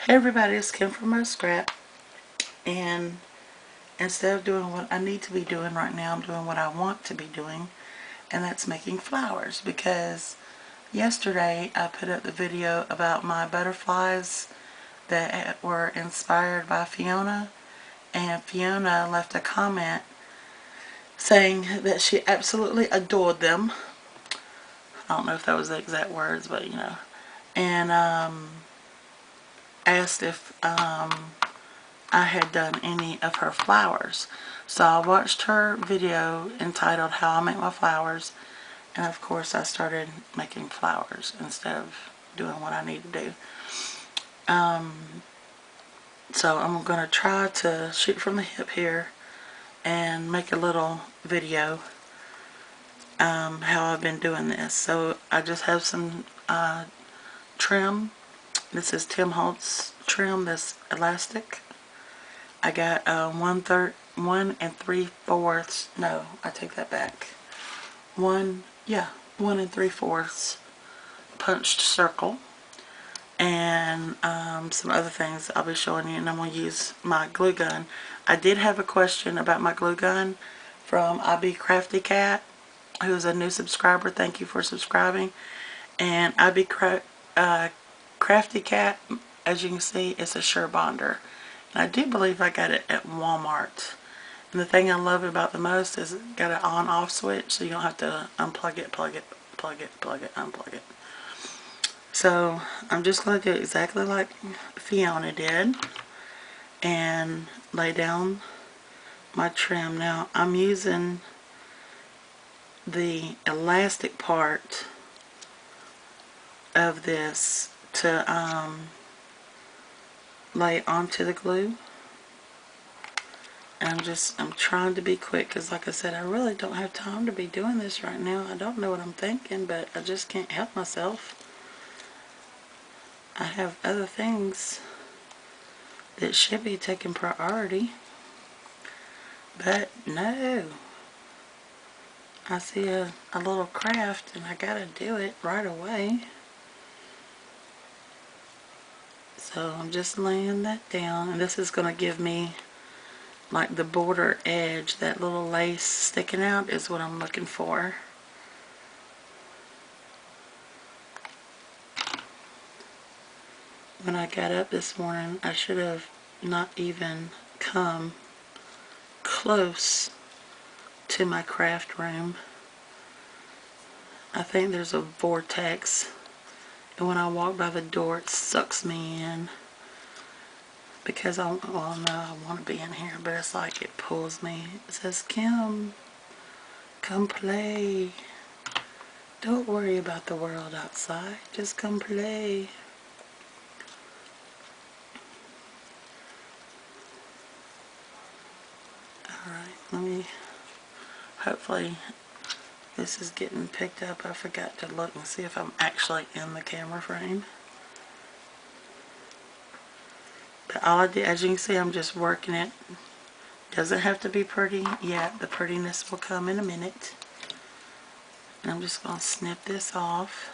Hey everybody, it's Kim from My Scrap, and instead of doing what I need to be doing right now, I'm doing what I want to be doing, and that's making flowers. Because yesterday I put up the video about my butterflies that were inspired by Fiona, and Fiona left a comment saying that she absolutely adored them. I don't know if that was the exact words, but and asked if I had done any of her flowers. So I watched her video entitled How I Make My Flowers, and of course I started making flowers instead of doing what I need to do. So I'm going to try to shoot from the hip here and make a little video how I've been doing this. So I just have some trim. This is Tim Holtz trim, this elastic. I got 1 3/4. No, I take that back. 1 3/4 punched circle, and some other things I'll be showing you, and I'm going to use my glue gun. I did have a question about my glue gun from IB Crafty Cat, who is a new subscriber. Thank you for subscribing. And IB Crafty Cat, as you can see, it's a Sure Bonder. And I do believe I got it at Walmart. And the thing I love about the most is it got an on-off switch, so you don't have to unplug it, plug it, plug it, plug it, unplug it. So I'm just going to do exactly like Fiona did and lay down my trim. Now I'm using the elastic part of this to lay onto the glue. And I'm trying to be quick because, like I said, I really don't have time to be doing this right now. I don't know what I'm thinking, but I just can't help myself. I have other things that should be taking priority, but no. I see a little craft and I gotta do it right away. So I'm just laying that down, and this is gonna give me like the border edge. That little lace sticking out is what I'm looking for. When I got up this morning, I should have not even come close to my craft room. I think there's a vortex, and when I walk by the door it sucks me in, because well, no, I want to be in here, but it's like it pulls me. It says, Kim, come play. Don't worry about the world outside, just come play. Alright, let me, hopefully this is getting picked up. I forgot to look and see if I'm actually in the camera frame. But all I did, as you can see, I'm just working it. Doesn't have to be pretty yet. The prettiness will come in a minute. And I'm just going to snip this off.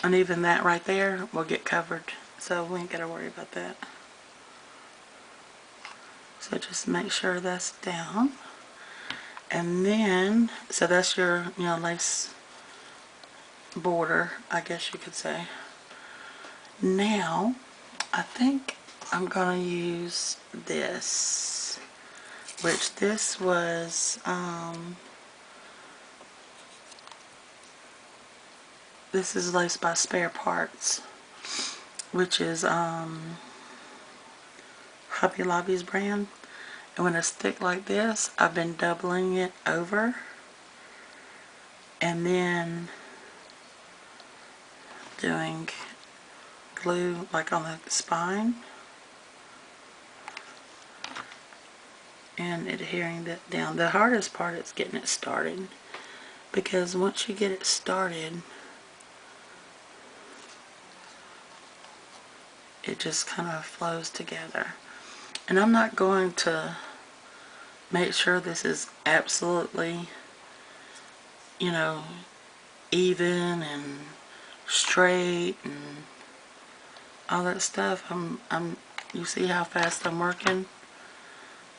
And even that right there will get covered, so we ain't got to worry about that. So just make sure that's down. And then, so that's your, lace border, I guess you could say. Now, I think I'm going to use this, which this was, this is Lace by Spare Parts, which is Hobby Lobby's brand. And when it's thick like this, I've been doubling it over and then doing glue like on the spine and adhering that down. The hardest part is getting it started, because once you get it started, it just kind of flows together. And I'm not going to make sure this is absolutely, even and straight and all that stuff. You see how fast I'm working?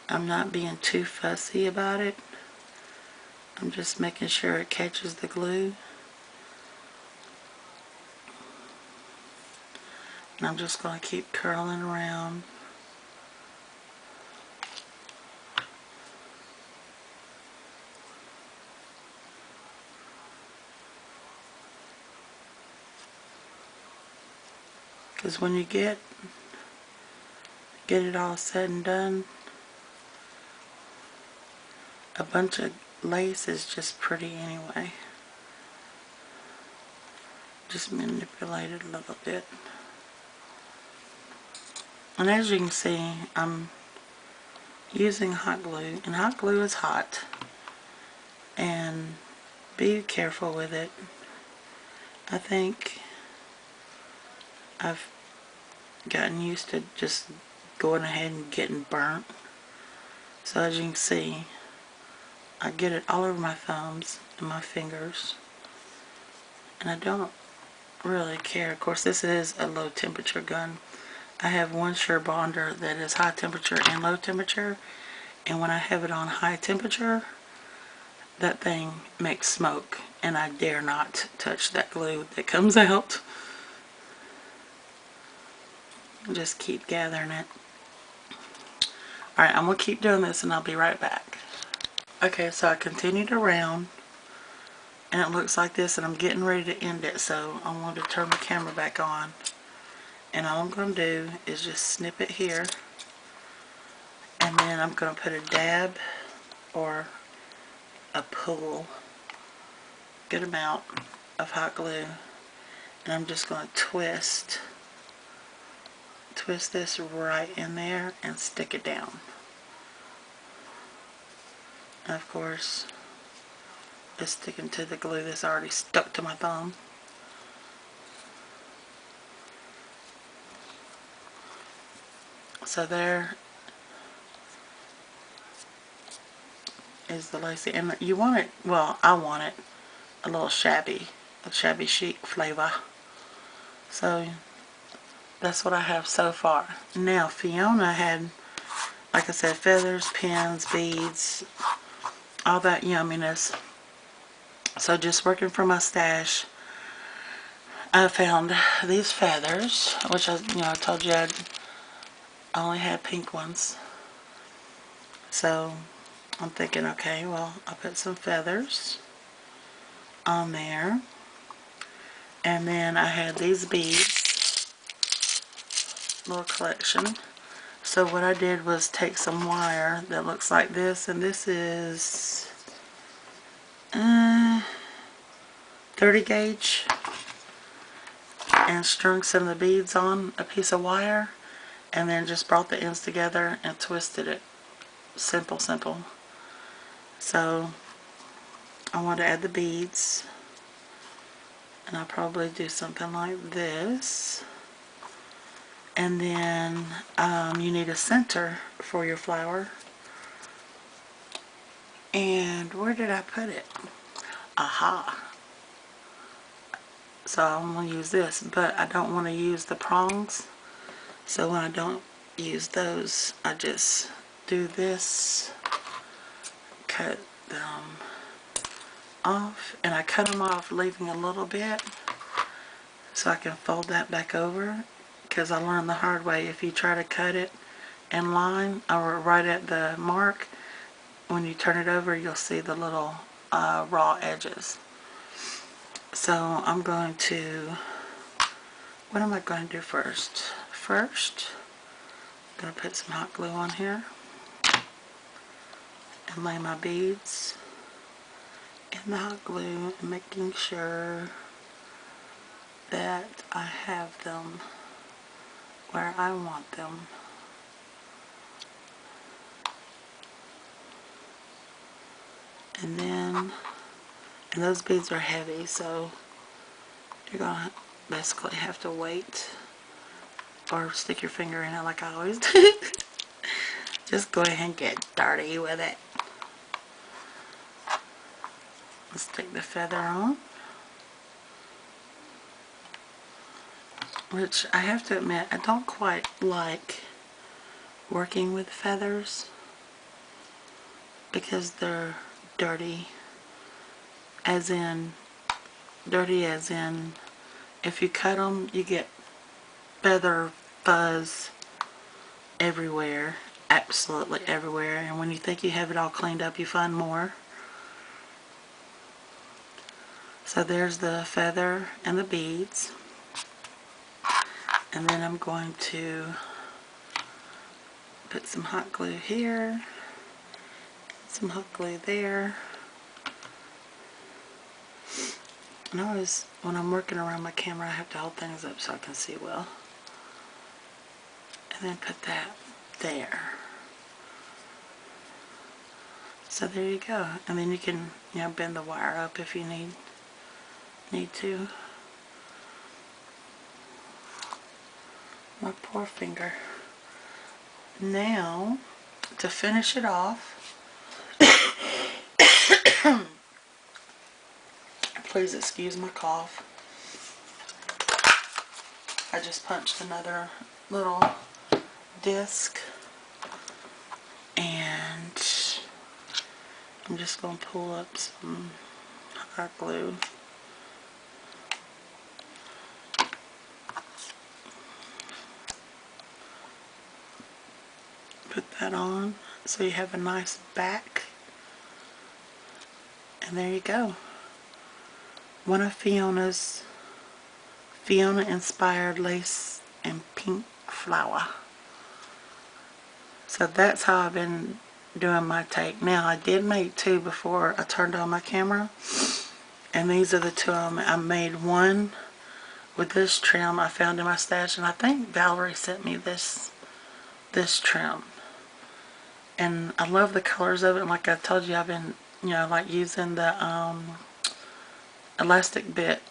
I'm not being too fussy about it. I'm just making sure it catches the glue. And I'm just going to keep curling around. Because when you get it all said and done, a bunch of lace is just pretty anyway. Just manipulate it a little bit. And as you can see, I'm using hot glue, and hot glue is hot. And be careful with it. I think I've gotten used to just going ahead and getting burnt. So as you can see, I get it all over my thumbs and my fingers. And I don't really care. Of course, this is a low temperature gun. I have one Sure Bonder that is high temperature and low temperature. And when I have it on high temperature, that thing makes smoke. And I dare not touch that glue that comes out. Just keep gathering it. Alright, I'm going to keep doing this and I'll be right back. Okay, so I continued around and it looks like this, and I'm getting ready to end it, so I'm going to turn the camera back on. And all I'm going to do is just snip it here, and then I'm going to put a dab or a pull, good amount of hot glue, and I'm just going to twist this right in there and stick it down. And of course, it's sticking to the glue that's already stuck to my thumb. So there is the lacy, and you want it, well, I want it a little shabby, a shabby chic flavor. So that's what I have so far. Now Fiona had, like I said, feathers, pins, beads, all that yumminess. So just working from my stash, I found these feathers, which I told you I only had pink ones. So I'm thinking, okay, well, I'll put some feathers on there. And then I had these beads, little collection. So what I did was take some wire that looks like this, and this is 30 gauge, and strung some of the beads on a piece of wire, and then just brought the ends together and twisted it. Simple, simple. So I want to add the beads, and I'll probably do something like this. And then you need a center for your flower. And where did I put it? Aha! So I'm going to use this, but I don't want to use the prongs. So when I don't use those, I just do this, cut them off, and I cut them off leaving a little bit so I can fold that back over, because I learned the hard way, if you try to cut it in line or right at the mark, when you turn it over you'll see the little raw edges. So I'm going to, what am I going to do first? First, I'm going to put some hot glue on here and lay my beads in the hot glue, and making sure that I have them where I want them. And then, and those beads are heavy, so you're gonna basically have to wait or stick your finger in it like I always do. Just go ahead and get dirty with it. Let's take the feather on. which I have to admit I don't quite like working with feathers because they're dirty, as in if you cut them you get feather fuzz everywhere, absolutely everywhere, and when you think you have it all cleaned up you find more. So there's the feather and the beads, and then I'm going to put some hot glue here, some hot glue there. And always, when I'm working around my camera, I have to hold things up so I can see well. And then put that there. So there you go. And then you can, bend the wire up if you need to. My poor finger. Now, to finish it off, please excuse my cough. I just punched another little disc, and I'm just going to pull up some hot glue. Put that on so you have a nice back, and there you go. One of Fiona inspired lace and pink flower. So that's how I've been doing my take. Now I did make two before I turned on my camera, and these are the two I made. One with this trim I found in my stash, and I think Valerie sent me this trim, and I love the colors of it. And like I told you, I've been like using the elastic bit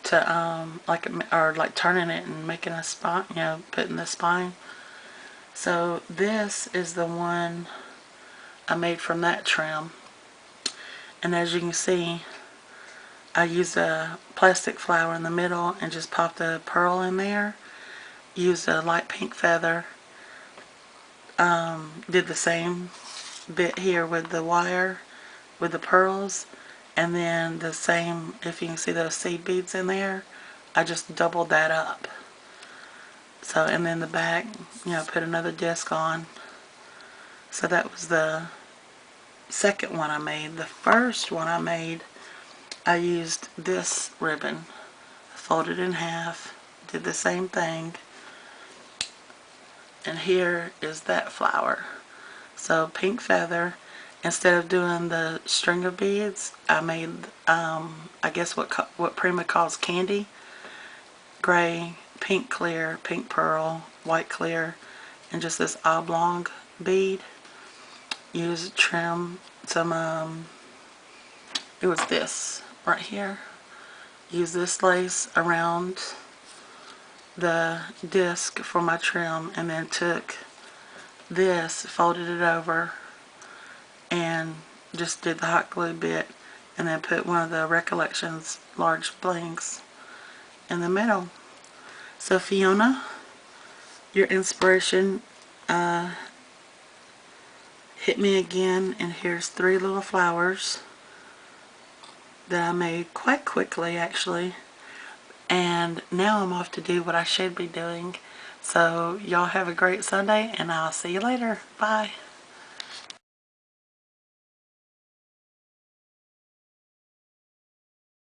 to like turning it and making a spine, putting the spine. So this is the one I made from that trim, and as you can see, I used a plastic flower in the middle and just popped a pearl in there. Used a light pink feather. Did the same bit here with the wire with the pearls, and then the same, if you can see those seed beads in there, I just doubled that up. So, and then the back, put another disc on. So that was the second one I made. The first one I made, I used this ribbon, folded in half, did the same thing, and here is that flower. So pink feather. Instead of doing the string of beads, I made, I guess what Prima calls candy. Gray, pink clear, pink pearl, white clear, and just this oblong bead. Use trim some, it was this right here. Use this lace around the disc for my trim, and then took this, folded it over, and just did the hot glue bit, and then put one of the Recollections large blings in the middle. So Fiona, your inspiration hit me again, and here's 3 little flowers that I made quite quickly actually, and now I'm off to do what I should be doing. So y'all have a great Sunday, and I'll see you later. Bye.